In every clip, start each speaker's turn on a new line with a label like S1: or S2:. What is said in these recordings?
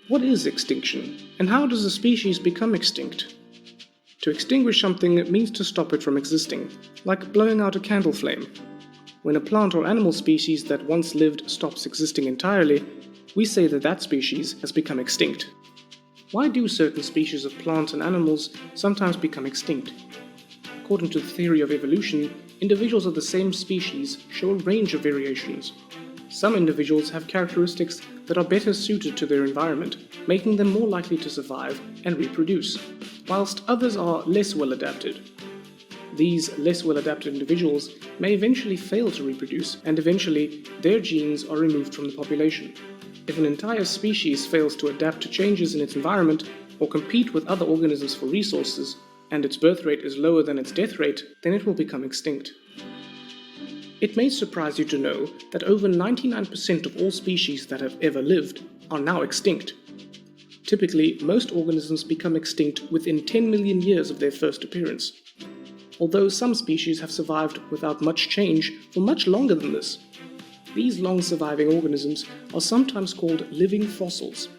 S1: What is extinction, and how does a species become extinct? To extinguish something means to stop it from existing, like blowing out a candle flame. When a plant or animal species that once lived stops existing entirely, we say that that species has become extinct. Why do certain species of plants and animals sometimes become extinct? According to the theory of evolution, individuals of the same species show a range of variations. Some individuals have characteristics that are better suited to their environment, making them more likely to survive and reproduce, whilst others are less well adapted. These less well adapted individuals may eventually fail to reproduce, and eventually their genes are removed from the population. If an entire species fails to adapt to changes in its environment or compete with other organisms for resources, and its birth rate is lower than its death rate, then it will become extinct. It may surprise you to know that over 99% of all species that have ever lived are now extinct. Typically, most organisms become extinct within 10 million years of their first appearance, although some species have survived without much change for much longer than this. These long-surviving organisms are sometimes called living fossils.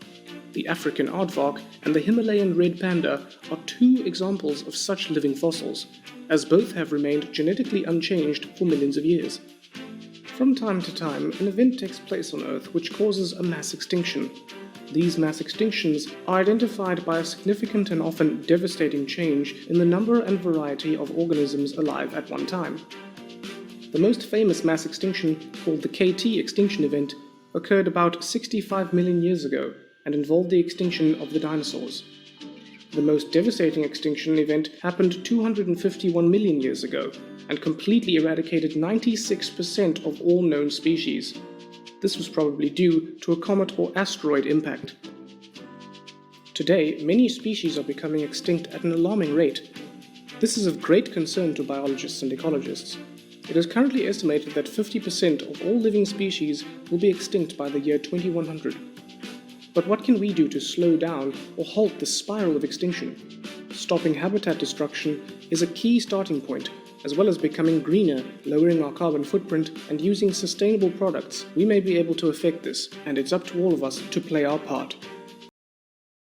S1: The African aardvark and the Himalayan red panda are two examples of such living fossils, as both have remained genetically unchanged for millions of years. From time to time, an event takes place on Earth which causes a mass extinction. These mass extinctions are identified by a significant and often devastating change in the number and variety of organisms alive at one time. The most famous mass extinction, called the KT extinction event, occurred about 65 million years ago and involved the extinction of the dinosaurs. The most devastating extinction event happened 251 million years ago and completely eradicated 96% of all known species. This was probably due to a comet or asteroid impact. Today, many species are becoming extinct at an alarming rate. This is of great concern to biologists and ecologists. It is currently estimated that 50% of all living species will be extinct by the year 2100. But what can we do to slow down or halt this spiral of extinction? Stopping habitat destruction is a key starting point, as well as becoming greener, lowering our carbon footprint, and using sustainable products. We may be able to affect this, and it's up to all of us to play our part.